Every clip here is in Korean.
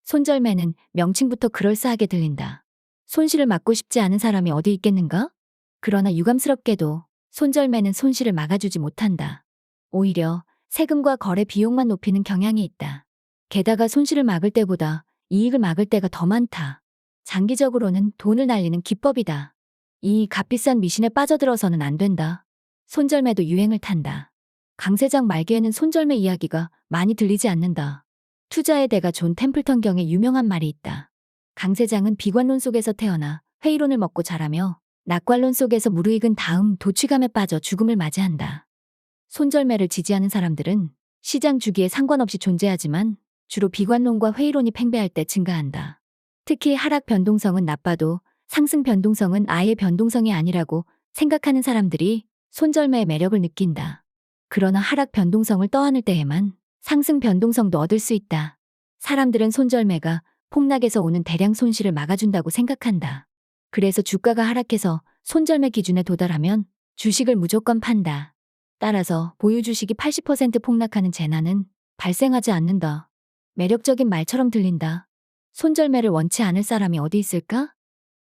손절매는 명칭부터 그럴싸하게 들린다. 손실을 막고 싶지 않은 사람이 어디 있겠는가? 그러나 유감스럽게도 손절매는 손실을 막아주지 못한다. 오히려 세금과 거래 비용만 높이는 경향이 있다. 게다가 손실을 막을 때보다 이익을 막을 때가 더 많다. 장기적으로는 돈을 날리는 기법이다. 이 값비싼 미신에 빠져들어서는 안 된다. 손절매도 유행을 탄다. 강세장 말기에는 손절매 이야기가 많이 들리지 않는다. 투자의 대가 존 템플턴 경의 유명한 말이 있다. 강세장은 비관론 속에서 태어나 회의론을 먹고 자라며 낙관론 속에서 무르익은 다음 도취감에 빠져 죽음을 맞이한다. 손절매를 지지하는 사람들은 시장 주기에 상관없이 존재하지만 주로 비관론과 회의론이 팽배할 때 증가한다. 특히 하락 변동성은 나빠도 상승 변동성은 아예 변동성이 아니라고 생각하는 사람들이 손절매의 매력을 느낀다. 그러나 하락 변동성을 떠안을 때에만 상승 변동성도 얻을 수 있다. 사람들은 손절매가 폭락에서 오는 대량 손실을 막아준다고 생각한다. 그래서 주가가 하락해서 손절매 기준에 도달하면 주식을 무조건 판다. 따라서 보유 주식이 80% 폭락하는 재난은 발생하지 않는다. 매력적인 말처럼 들린다. 손절매를 원치 않을 사람이 어디 있을까?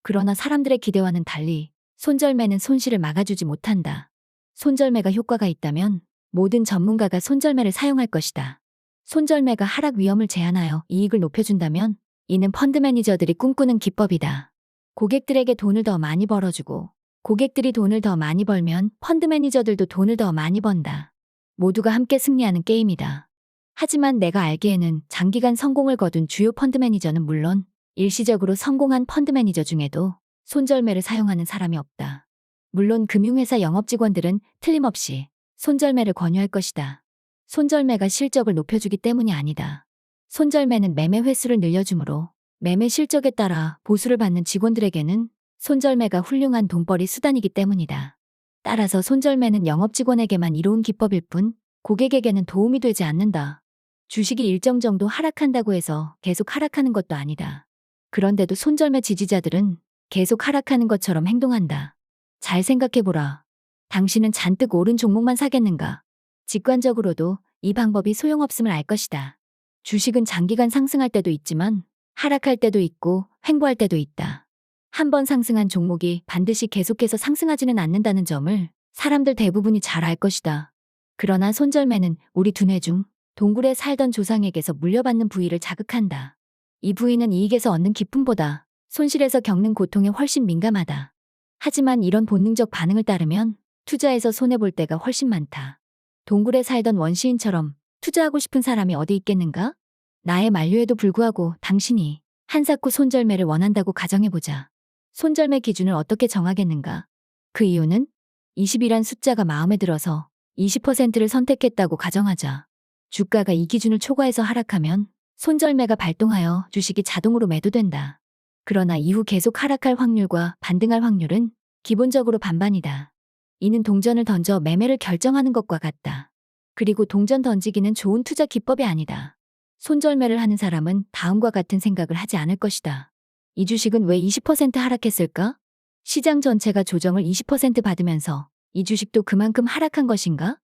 그러나 사람들의 기대와는 달리 손절매는 손실을 막아주지 못한다. 손절매가 효과가 있다면 모든 전문가가 손절매를 사용할 것이다. 손절매가 하락 위험을 제한하여 이익을 높여준다면 이는 펀드 매니저들이 꿈꾸는 기법이다. 고객들에게 돈을 더 많이 벌어주고 고객들이 돈을 더 많이 벌면 펀드 매니저들도 돈을 더 많이 번다. 모두가 함께 승리하는 게임이다. 하지만 내가 알기에는 장기간 성공을 거둔 주요 펀드 매니저는 물론 일시적으로 성공한 펀드 매니저 중에도 손절매를 사용하는 사람이 없다. 물론 금융회사 영업직원들은 틀림없이 손절매를 권유할 것이다. 손절매가 실적을 높여주기 때문이 아니다. 손절매는 매매 횟수를 늘려주므로 매매 실적에 따라 보수를 받는 직원들에게는 손절매가 훌륭한 돈벌이 수단이기 때문이다. 따라서 손절매는 영업직원에게만 이로운 기법일 뿐 고객에게는 도움이 되지 않는다. 주식이 일정 정도 하락한다고 해서 계속 하락하는 것도 아니다. 그런데도 손절매 지지자들은 계속 하락하는 것처럼 행동한다. 잘 생각해보라. 당신은 잔뜩 오른 종목만 사겠는가? 직관적으로도 이 방법이 소용없음을 알 것이다. 주식은 장기간 상승할 때도 있지만 하락할 때도 있고 횡보할 때도 있다. 한 번 상승한 종목이 반드시 계속해서 상승하지는 않는다는 점을 사람들 대부분이 잘 알 것이다. 그러나 손절매는 우리 두뇌 중 동굴에 살던 조상에게서 물려받는 부위를 자극한다. 이 부위는 이익에서 얻는 기쁨보다 손실에서 겪는 고통에 훨씬 민감하다. 하지만 이런 본능적 반응을 따르면 투자에서 손해볼 때가 훨씬 많다. 동굴에 살던 원시인처럼 투자하고 싶은 사람이 어디 있겠는가? 나의 만류에도 불구하고 당신이 한사코 손절매를 원한다고 가정해보자. 손절매 기준을 어떻게 정하겠는가? 그 이유는 20이란 숫자가 마음에 들어서 20%를 선택했다고 가정하자. 주가가 이 기준을 초과해서 하락하면 손절매가 발동하여 주식이 자동으로 매도된다. 그러나 이후 계속 하락할 확률과 반등할 확률은 기본적으로 반반이다. 이는 동전을 던져 매매를 결정하는 것과 같다. 그리고 동전 던지기는 좋은 투자 기법이 아니다. 손절매를 하는 사람은 다음과 같은 생각을 하지 않을 것이다. 이 주식은 왜 20% 하락했을까? 시장 전체가 조정을 20% 받으면서 이 주식도 그만큼 하락한 것인가?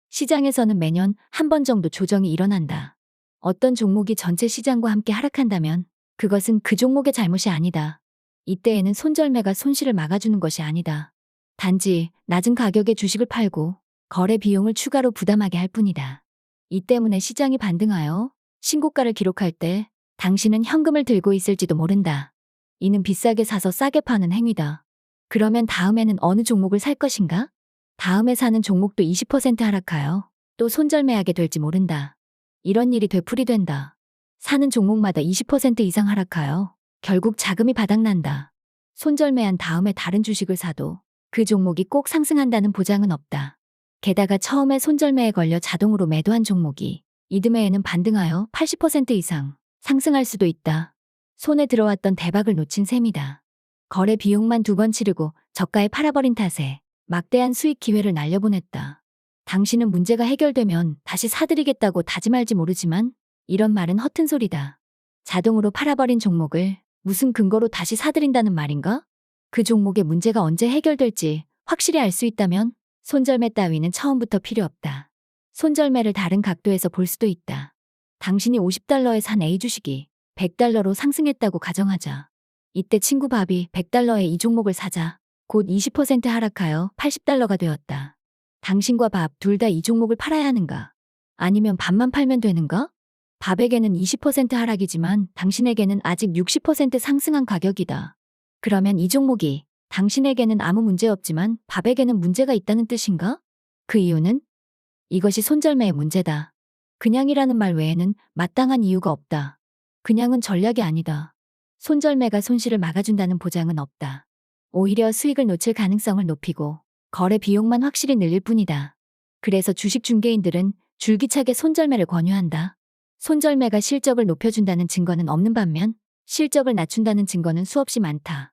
시장에서는 매년 한 번 정도 조정이 일어난다. 어떤 종목이 전체 시장과 함께 하락한다면 그것은 그 종목의 잘못이 아니다. 이때에는 손절매가 손실을 막아주는 것이 아니다. 단지 낮은 가격에 주식을 팔고 거래 비용을 추가로 부담하게 할 뿐이다. 이 때문에 시장이 반등하여 신고가를 기록할 때 당신은 현금을 들고 있을지도 모른다. 이는 비싸게 사서 싸게 파는 행위다. 그러면 다음에는 어느 종목을 살 것인가? 다음에 사는 종목도 20% 하락하여 또 손절매하게 될지 모른다. 이런 일이 되풀이된다. 사는 종목마다 20% 이상 하락하여 결국 자금이 바닥난다. 손절매한 다음에 다른 주식을 사도 그 종목이 꼭 상승한다는 보장은 없다. 게다가 처음에 손절매에 걸려 자동으로 매도한 종목이 이듬해에는 반등하여 80% 이상 상승할 수도 있다. 손에 들어왔던 대박을 놓친 셈이다. 거래 비용만 2번 치르고 저가에 팔아버린 탓에 막대한 수익 기회를 날려보냈다. 당신은 문제가 해결되면 다시 사들이겠다고 다짐할지 모르지만 이런 말은 허튼 소리다. 자동으로 팔아버린 종목을 무슨 근거로 다시 사들인다는 말인가? 그 종목의 문제가 언제 해결될지 확실히 알 수 있다면 손절매 따위는 처음부터 필요 없다. 손절매를 다른 각도에서 볼 수도 있다. 당신이 $50에 산 A 주식이 100달러로 상승했다고 가정하자. 이때 친구 밥이 100달러에 이 종목을 사자. 곧 20% 하락하여 80달러가 되었다. 당신과 밥 둘 다 이 종목을 팔아야 하는가? 아니면 밥만 팔면 되는가? 밥에게는 20% 하락이지만 당신에게는 아직 60% 상승한 가격이다. 그러면 이 종목이 당신에게는 아무 문제 없지만 밥에게는 문제가 있다는 뜻인가? 그 이유는? 이것이 손절매의 문제다. 그냥이라는 말 외에는 마땅한 이유가 없다. 그냥은 전략이 아니다. 손절매가 손실을 막아준다는 보장은 없다. 오히려 수익을 놓칠 가능성을 높이고 거래 비용만 확실히 늘릴 뿐이다. 그래서 주식 중개인들은 줄기차게 손절매를 권유한다. 손절매가 실적을 높여준다는 증거는 없는 반면 실적을 낮춘다는 증거는 수없이 많다.